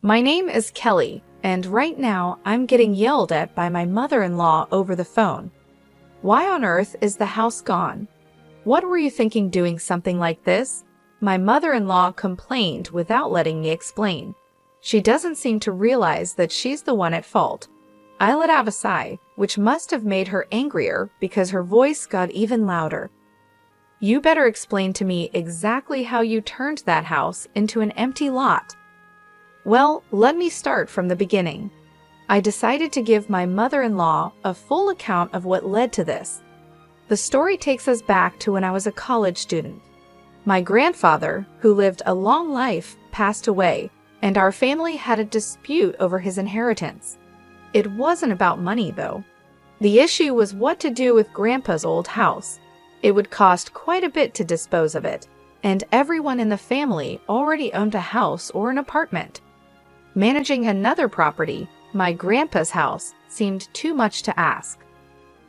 My name is Kelly, and right now I'm getting yelled at by my mother-in-law over the phone. Why on earth is the house gone? What were you thinking doing something like this? My mother-in-law complained without letting me explain. She doesn't seem to realize that she's the one at fault. I let out a sigh, which must have made her angrier because her voice got even louder. You better explain to me exactly how you turned that house into an empty lot. Well, let me start from the beginning. I decided to give my mother-in-law a full account of what led to this. The story takes us back to when I was a college student. My grandfather, who lived a long life, passed away, and our family had a dispute over his inheritance. It wasn't about money, though. The issue was what to do with Grandpa's old house. It would cost quite a bit to dispose of it, and everyone in the family already owned a house or an apartment. Managing another property, my grandpa's house, seemed too much to ask.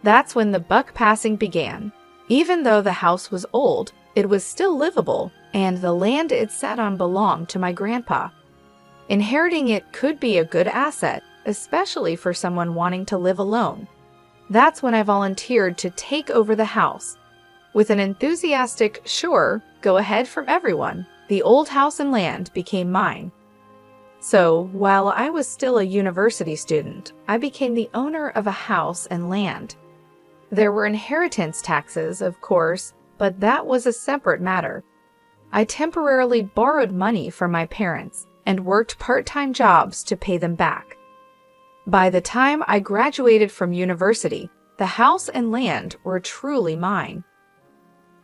That's when the buck passing began. Even though the house was old, it was still livable, and the land it sat on belonged to my grandpa. Inheriting it could be a good asset, especially for someone wanting to live alone. That's when I volunteered to take over the house. With an enthusiastic, "Sure, go ahead" from everyone, the old house and land became mine. So, while I was still a university student, I became the owner of a house and land. There were inheritance taxes, of course, but that was a separate matter. I temporarily borrowed money from my parents and worked part-time jobs to pay them back. By the time I graduated from university, the house and land were truly mine.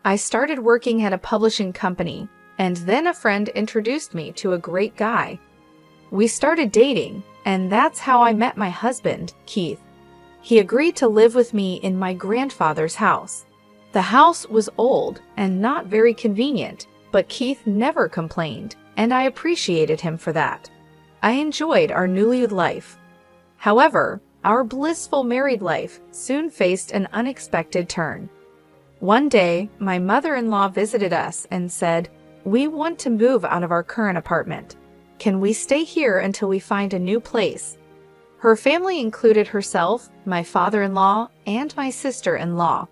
I started working at a publishing company, and then a friend introduced me to a great guy. We started dating, and that's how I met my husband, Keith. He agreed to live with me in my grandfather's house. The house was old and not very convenient, but Keith never complained, and I appreciated him for that. I enjoyed our newlywed life. However, our blissful married life soon faced an unexpected turn. One day, my mother-in-law visited us and said, "We want to move out of our current apartment. Can we stay here until we find a new place?" Her family included herself, my father-in-law, and my sister-in-law.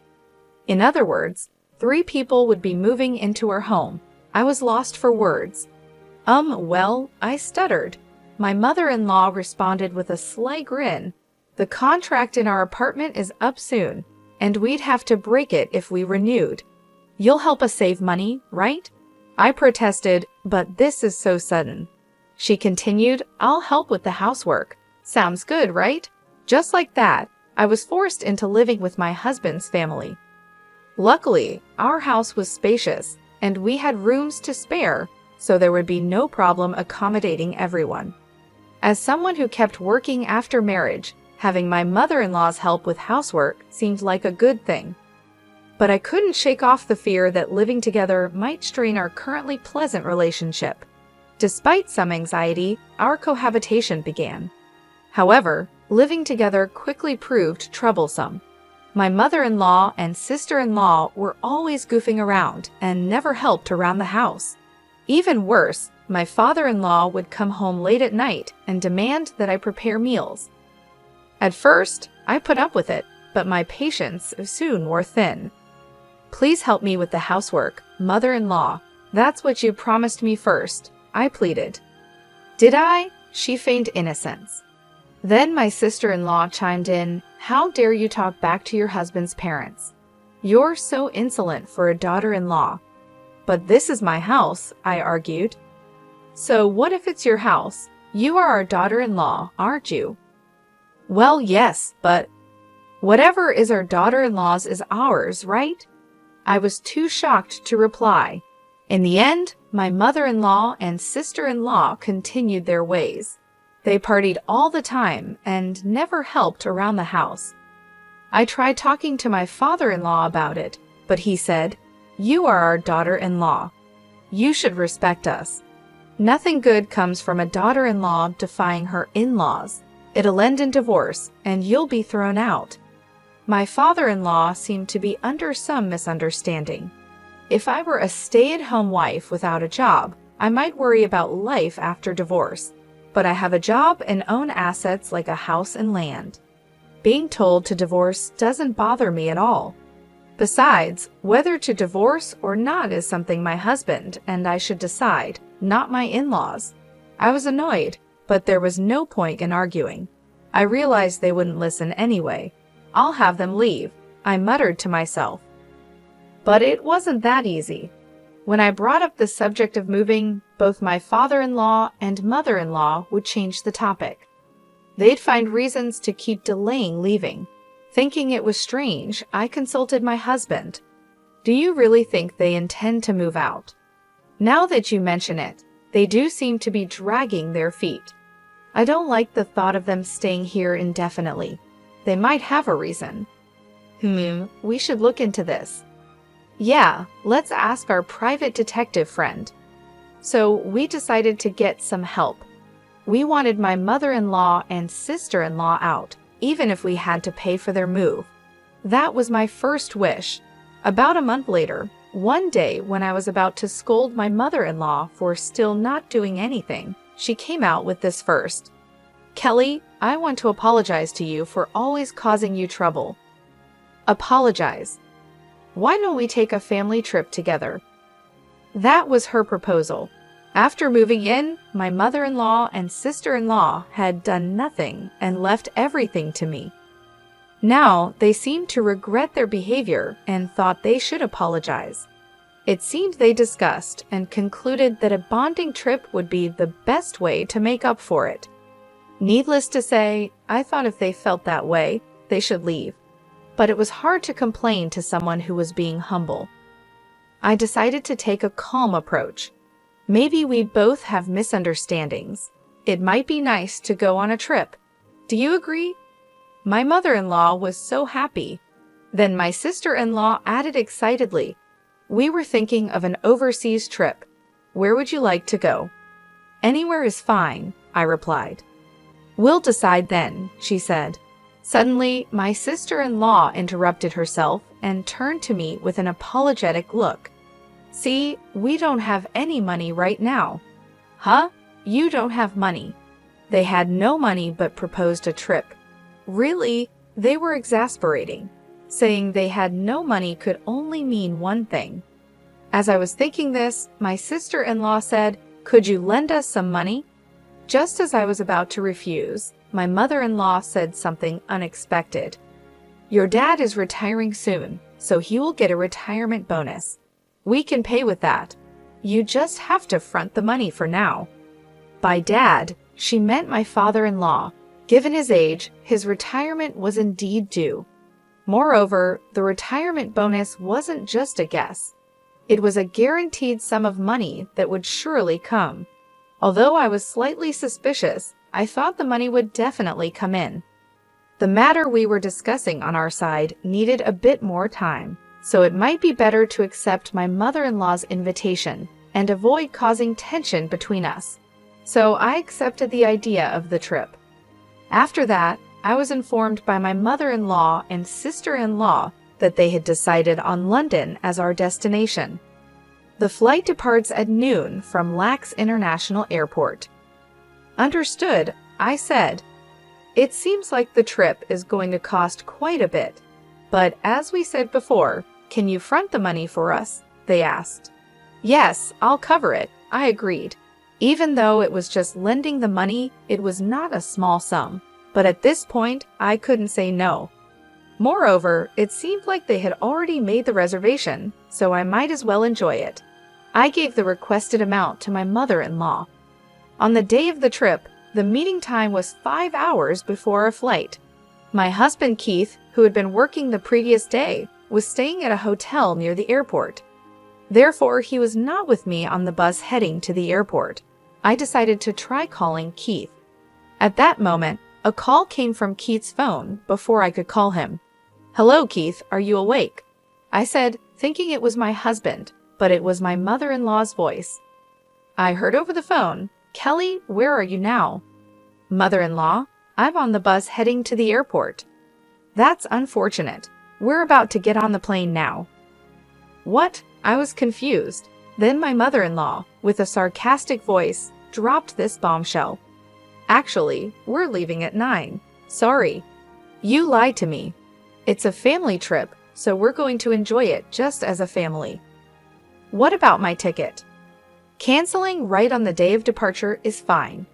In other words, 3 people would be moving into her home. I was lost for words. Well, I stuttered. My mother-in-law responded with a sly grin. "The contract in our apartment is up soon, and we'd have to break it if we renewed. You'll help us save money, right?" I protested, "But this is so sudden." She continued, "I'll help with the housework. Sounds good, right?" Just like that, I was forced into living with my husband's family. Luckily, our house was spacious, and we had rooms to spare, so there would be no problem accommodating everyone. As someone who kept working after marriage, having my mother-in-law's help with housework seemed like a good thing. But I couldn't shake off the fear that living together might strain our currently pleasant relationship. Despite some anxiety, our cohabitation began. However, living together quickly proved troublesome. My mother-in-law and sister-in-law were always goofing around and never helped around the house. Even worse, my father-in-law would come home late at night and demand that I prepare meals. At first, I put up with it, but my patience soon wore thin. "Please help me with the housework, mother-in-law. That's what you promised me first," I pleaded. "Did I?" She feigned innocence. Then my sister-in-law chimed in, "How dare you talk back to your husband's parents? You're so insolent for a daughter-in-law." "But this is my house," I argued. "So what if it's your house? You are our daughter-in-law, aren't you?" "Well, yes, but whatever is our daughter-in-law's is ours, right?" I was too shocked to reply. In the end, my mother-in-law and sister-in-law continued their ways. They partied all the time and never helped around the house. I tried talking to my father-in-law about it, but he said, "You are our daughter-in-law. You should respect us." Nothing good comes from a daughter-in-law defying her in-laws. It'll end in divorce, and you'll be thrown out. My father-in-law seemed to be under some misunderstanding. If I were a stay-at-home wife without a job, I might worry about life after divorce. but I have a job and own assets like a house and land. Being told to divorce doesn't bother me at all. Besides, whether to divorce or not is something my husband and I should decide, not my in-laws. I was annoyed, but there was no point in arguing. I realized they wouldn't listen anyway. I'll have them leave, I muttered to myself. But it wasn't that easy. When I brought up the subject of moving, both my father-in-law and mother-in-law would change the topic. They'd find reasons to keep delaying leaving. Thinking it was strange, I consulted my husband. Do you really think they intend to move out? Now that you mention it, they do seem to be dragging their feet. I don't like the thought of them staying here indefinitely. They might have a reason. We should look into this. Yeah, let's ask our private detective friend. So we decided to get some help. We wanted my mother-in-law and sister-in-law out, even if we had to pay for their move. That was my first wish. About a month later, one day when I was about to scold my mother-in-law for still not doing anything, she came out with this first. Kelly, I want to apologize to you for always causing you trouble. Apologize. Why don't we take a family trip together? That was her proposal. After moving in, my mother-in-law and sister-in-law had done nothing and left everything to me. Now, they seemed to regret their behavior and thought they should apologize. It seemed they discussed and concluded that a bonding trip would be the best way to make up for it. Needless to say, I thought if they felt that way, they should leave. But it was hard to complain to someone who was being humble. I decided to take a calm approach. Maybe we both have misunderstandings. It might be nice to go on a trip. Do you agree? My mother-in-law was so happy. Then my sister-in-law added excitedly, we were thinking of an overseas trip. Where would you like to go? Anywhere is fine, I replied. We'll decide then, she said. Suddenly, my sister-in-law interrupted herself and turned to me with an apologetic look. See, we don't have any money right now. Huh? You don't have money. They had no money but proposed a trip. Really, they were exasperating. Saying they had no money could only mean one thing. As I was thinking this, my sister-in-law said, could you lend us some money? Just as I was about to refuse, my mother-in-law said something unexpected. Your dad is retiring soon, so he will get a retirement bonus. We can pay with that. You just have to front the money for now. By dad, she meant my father-in-law. Given his age, his retirement was indeed due. Moreover, the retirement bonus wasn't just a guess. It was a guaranteed sum of money that would surely come. Although I was slightly suspicious, I thought the money would definitely come in. The matter we were discussing on our side needed a bit more time, so it might be better to accept my mother-in-law's invitation and avoid causing tension between us. So I accepted the idea of the trip. After that, I was informed by my mother-in-law and sister-in-law that they had decided on London as our destination. The flight departs at noon from Lax International Airport. Understood, I said. It seems like the trip is going to cost quite a bit. But as we said before, can you front the money for us? They asked. Yes, I'll cover it, I agreed. Even though it was just lending the money, it was not a small sum. But at this point, I couldn't say no. Moreover, it seemed like they had already made the reservation, so I might as well enjoy it. I gave the requested amount to my mother-in-law. On the day of the trip, the meeting time was 5 hours before our flight. My husband Keith, who had been working the previous day, was staying at a hotel near the airport. Therefore, he was not with me on the bus heading to the airport. I decided to try calling Keith. At that moment, a call came from Keith's phone before I could call him. Hello, Keith, are you awake? I said, thinking it was my husband, but it was my mother-in-law's voice. I heard over the phone, Kelly, where are you now? Mother-in-law, I'm on the bus heading to the airport. That's unfortunate. We're about to get on the plane now. What? I was confused. Then my mother-in-law, with a sarcastic voice, dropped this bombshell. Actually, we're leaving at 9. Sorry. You lied to me. It's a family trip, so we're going to enjoy it just as a family. What about my ticket? Canceling right on the day of departure is fine.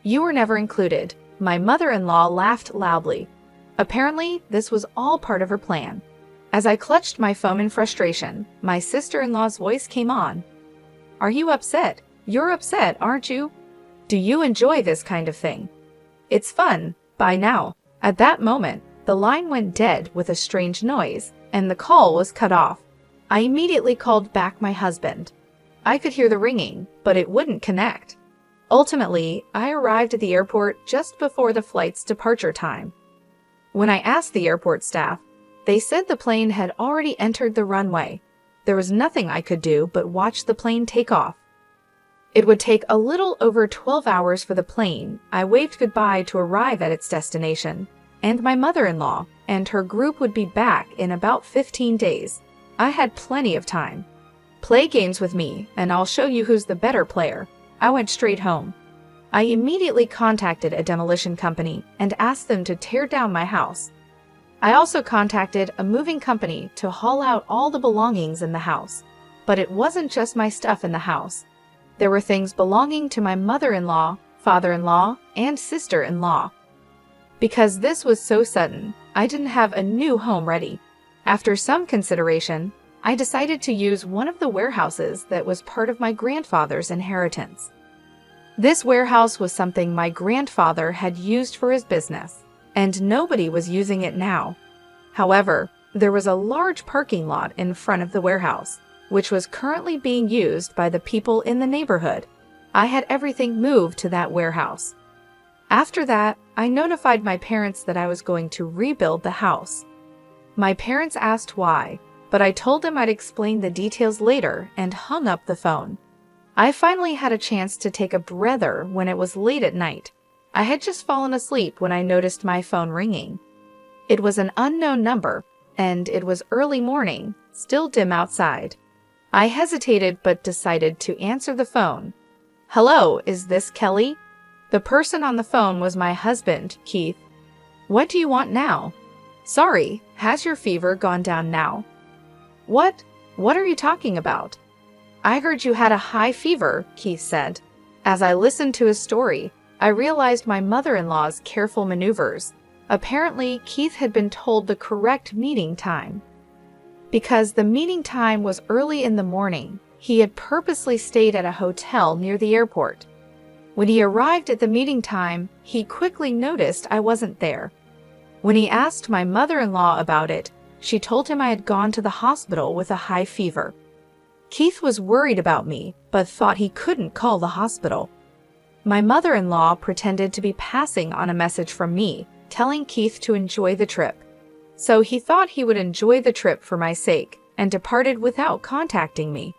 You were never included. My mother-in-law laughed loudly. Apparently, this was all part of her plan. As I clutched my phone in frustration, my sister-in-law's voice came on. Are you upset? You're upset, aren't you? Do you enjoy this kind of thing? It's fun, by now. At that moment, the line went dead with a strange noise, and the call was cut off. I immediately called back my husband. I could hear the ringing, but it wouldn't connect. Ultimately, I arrived at the airport just before the flight's departure time. When I asked the airport staff, they said the plane had already entered the runway. There was nothing I could do but watch the plane take off. It would take a little over 12 hours for the plane. I waved goodbye to arrive at its destination, and my mother-in-law and her group would be back in about 15 days. I had plenty of time. Play games with me, and I'll show you who's the better player. I went straight home. I immediately contacted a demolition company and asked them to tear down my house. I also contacted a moving company to haul out all the belongings in the house. But it wasn't just my stuff in the house. There were things belonging to my mother-in-law, father-in-law, and sister-in-law. Because this was so sudden, I didn't have a new home ready. After some consideration, I decided to use one of the warehouses that was part of my grandfather's inheritance. This warehouse was something my grandfather had used for his business, and nobody was using it now. However, there was a large parking lot in front of the warehouse, which was currently being used by the people in the neighborhood. I had everything moved to that warehouse. After that, I notified my parents that I was going to rebuild the house. My parents asked why, but I told them I'd explain the details later and hung up the phone. I finally had a chance to take a breather when it was late at night. I had just fallen asleep when I noticed my phone ringing. It was an unknown number, and it was early morning, still dim outside. I hesitated but decided to answer the phone. Hello, is this Kelly? The person on the phone was my husband, Keith. What do you want now? Sorry, has your fever gone down now? What? What are you talking about? I heard you had a high fever, Keith said. As I listened to his story, I realized my mother-in-law's careful maneuvers. Apparently, Keith had been told the correct meeting time. Because the meeting time was early in the morning, he had purposely stayed at a hotel near the airport. When he arrived at the meeting time, he quickly noticed I wasn't there. When he asked my mother-in-law about it, she told him I had gone to the hospital with a high fever. Keith was worried about me, but thought he couldn't call the hospital. My mother-in-law pretended to be passing on a message from me, telling Keith to enjoy the trip. So he thought he would enjoy the trip for my sake, and departed without contacting me.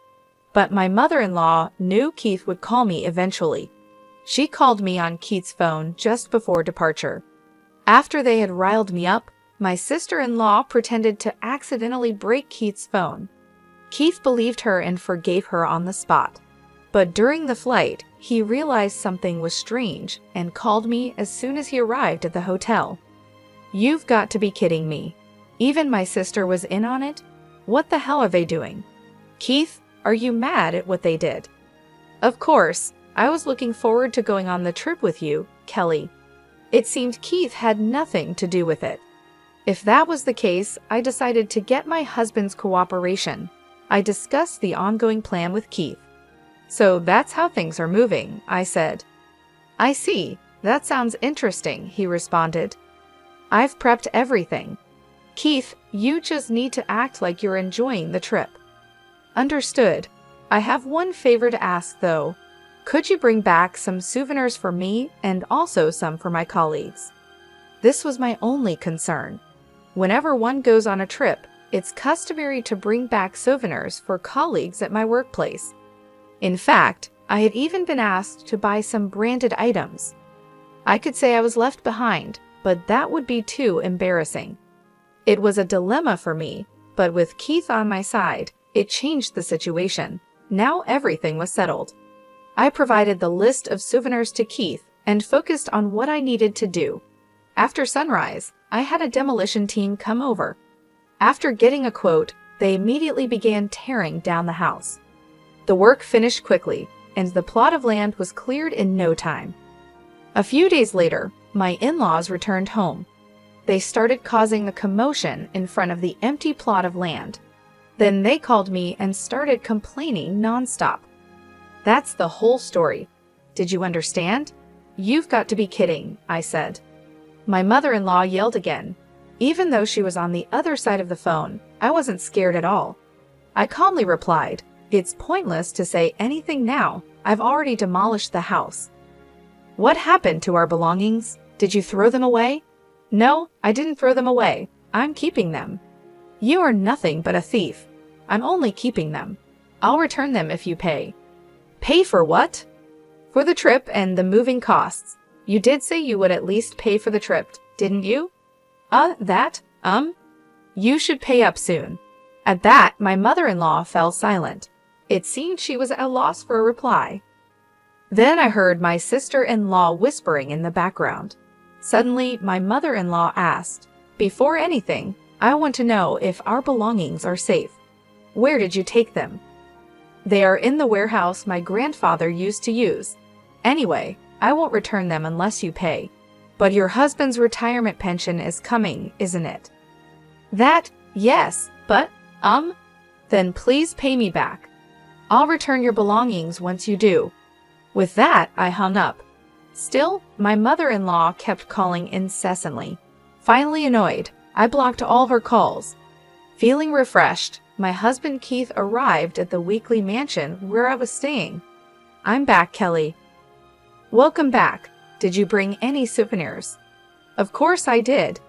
But my mother-in-law knew Keith would call me eventually. She called me on Keith's phone just before departure. After they had riled me up, my sister-in-law pretended to accidentally break Keith's phone. Keith believed her and forgave her on the spot. But during the flight, he realized something was strange and called me as soon as he arrived at the hotel. You've got to be kidding me. Even my sister was in on it? What the hell are they doing? Keith, are you mad at what they did? Of course, I was looking forward to going on the trip with you, Kelly. It seemed Keith had nothing to do with it. If that was the case, I decided to get my husband's cooperation. I discussed the ongoing plan with Keith. So that's how things are moving, I said. I see. That sounds interesting, he responded. I've prepped everything. Keith, you just need to act like you're enjoying the trip. Understood. I have one favor to ask, though. Could you bring back some souvenirs for me and also some for my colleagues? This was my only concern. Whenever one goes on a trip, it's customary to bring back souvenirs for colleagues at my workplace. In fact, I had even been asked to buy some branded items. I could say I was left behind, but that would be too embarrassing. It was a dilemma for me, but with Keith on my side, it changed the situation. Now everything was settled. I provided the list of souvenirs to Keith, and focused on what I needed to do. After sunrise, I had a demolition team come over. After getting a quote, they immediately began tearing down the house. The work finished quickly, and the plot of land was cleared in no time. A few days later, my in-laws returned home. They started causing a commotion in front of the empty plot of land. Then they called me and started complaining nonstop. That's the whole story. Did you understand? You've got to be kidding, I said. My mother-in-law yelled again. Even though she was on the other side of the phone, I wasn't scared at all. I calmly replied, "It's pointless to say anything now. I've already demolished the house." "What happened to our belongings? Did you throw them away?" "No, I didn't throw them away. I'm keeping them." "You are nothing but a thief. I'm only keeping them. I'll return them if you pay." "Pay for what?" "For the trip and the moving costs. You did say you would at least pay for the trip, didn't you?" You should pay up soon." At that, my mother-in-law fell silent. It seemed she was at a loss for a reply. Then I heard my sister-in-law whispering in the background. Suddenly, my mother-in-law asked, "Before anything, I want to know if our belongings are safe. Where did you take them?" "They are in the warehouse my grandfather used to use. Anyway, I won't return them unless you pay. But your husband's retirement pension is coming, isn't it?" Yes, but, Then please pay me back. I'll return your belongings once you do." With that, I hung up. Still, my mother-in-law kept calling incessantly. Finally annoyed, I blocked all of her calls. Feeling refreshed, my husband Keith arrived at the weekly mansion where I was staying. "I'm back, Kelly." "Welcome back. Did you bring any souvenirs?" "Of course I did."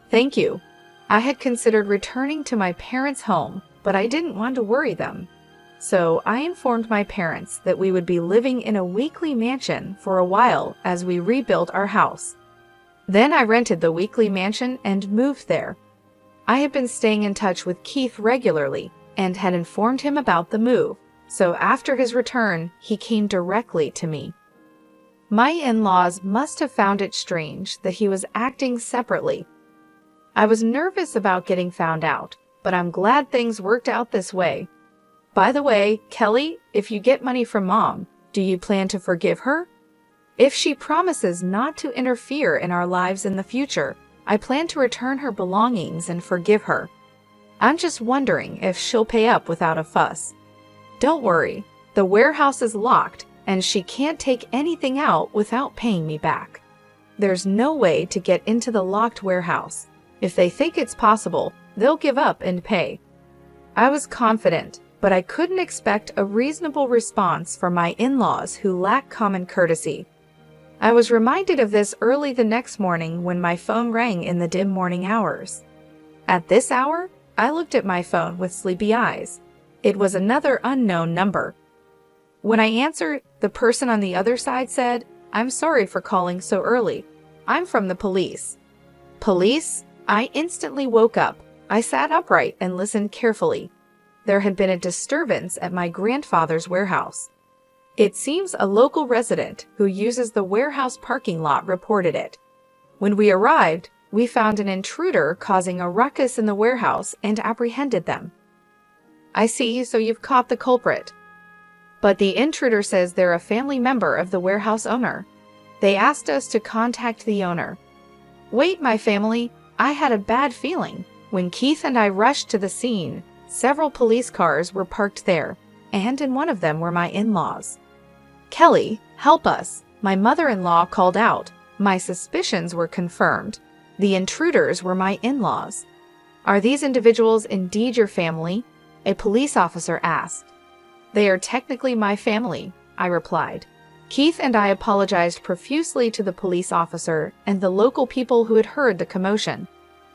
"Thank you." I had considered returning to my parents' home, but I didn't want to worry them. So I informed my parents that we would be living in a weekly mansion for a while as we rebuilt our house. Then I rented the weekly mansion and moved there. I had been staying in touch with Keith regularly and had informed him about the move, so after his return, he came directly to me. My in-laws must have found it strange that he was acting separately. I was nervous about getting found out, but I'm glad things worked out this way. By the way, Kelly, if you get money from Mom, do you plan to forgive her? If she promises not to interfere in our lives in the future, I plan to return her belongings and forgive her. I'm just wondering if she'll pay up without a fuss. Don't worry, the warehouse is locked and she can't take anything out without paying me back. There's no way to get into the locked warehouse. If they think it's possible, they'll give up and pay. I was confident, but I couldn't expect a reasonable response from my in-laws who lack common courtesy. I was reminded of this early the next morning when my phone rang in the dim morning hours. At this hour, I looked at my phone with sleepy eyes. It was another unknown number. When I answered, the person on the other side said, "I'm sorry for calling so early. I'm from the police." "Police?" I instantly woke up. I sat upright and listened carefully. There had been a disturbance at my grandfather's warehouse. It seems a local resident who uses the warehouse parking lot reported it. When we arrived, we found an intruder causing a ruckus in the warehouse and apprehended them. "I see, so you've caught the culprit." "But the intruder says they're a family member of the warehouse owner. They asked us to contact the owner." "Wait, my family, I had a bad feeling. When Keith and I rushed to the scene, several police cars were parked there, and in one of them were my in-laws. "Kelly, help us," my mother-in-law called out. My suspicions were confirmed. The intruders were my in-laws. "Are these individuals indeed your family?" a police officer asked. "They are technically my family," I replied. Keith and I apologized profusely to the police officer and the local people who had heard the commotion.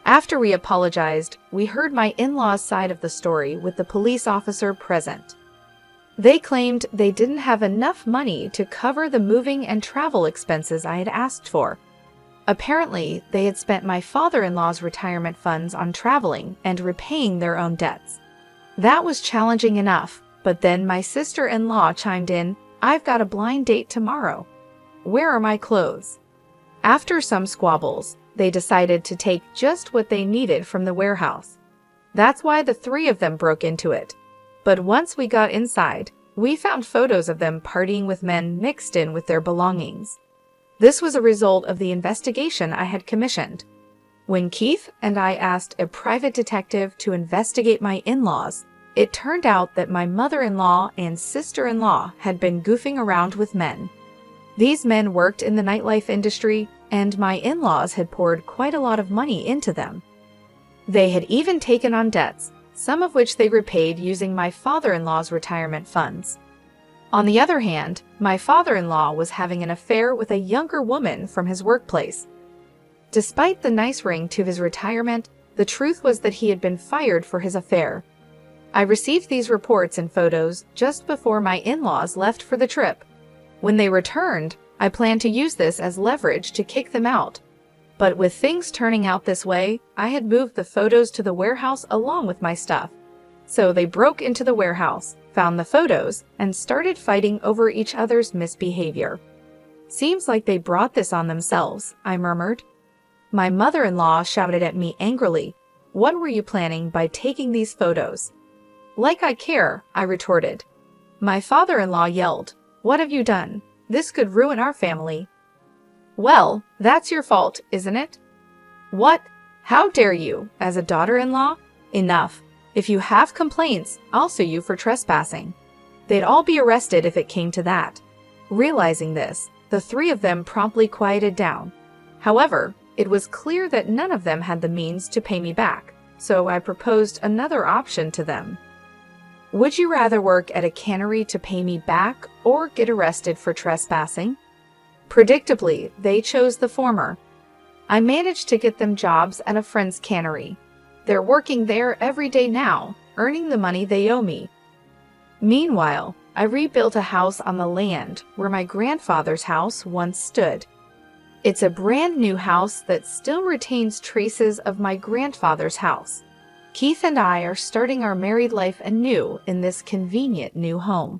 After we apologized, we heard my in-laws' side of the story with the police officer present. They claimed they didn't have enough money to cover the moving and travel expenses I had asked for. Apparently, they had spent my father-in-law's retirement funds on traveling and repaying their own debts. That was challenging enough, but then my sister-in-law chimed in, "I've got a blind date tomorrow." Where are my clothes? After some squabbles, they decided to take just what they needed from the warehouse. That's why the three of them broke into it. But once we got inside, we found photos of them partying with men mixed in with their belongings. This was a result of the investigation I had commissioned. When Keith and I asked a private detective to investigate my in-laws, it turned out that my mother-in-law and sister-in-law had been goofing around with men. These men worked in the nightlife industry, and my in-laws had poured quite a lot of money into them. They had even taken on debts, some of which they repaid using my father-in-law's retirement funds. On the other hand, my father-in-law was having an affair with a younger woman from his workplace. Despite the nice ring to his retirement, the truth was that he had been fired for his affair. I received these reports and photos just before my in-laws left for the trip. When they returned, I planned to use this as leverage to kick them out. But with things turning out this way, I had moved the photos to the warehouse along with my stuff. So they broke into the warehouse, found the photos, and started fighting over each other's misbehavior. Seems like they brought this on themselves, I murmured. My mother-in-law shouted at me angrily. What were you planning by taking these photos? Like I care, I retorted. My father-in-law yelled, What have you done? This could ruin our family. Well, that's your fault, isn't it? What? How dare you, as a daughter-in-law? Enough. If you have complaints, I'll sue you for trespassing. They'd all be arrested if it came to that. Realizing this, the three of them promptly quieted down. However, it was clear that none of them had the means to pay me back, so I proposed another option to them. Would you rather work at a cannery to pay me back or get arrested for trespassing? Predictably, they chose the former. I managed to get them jobs at a friend's cannery. They're working there every day now, earning the money they owe me. Meanwhile, I rebuilt a house on the land where my grandfather's house once stood. It's a brand new house that still retains traces of my grandfather's house. Keith and I are starting our married life anew in this convenient new home.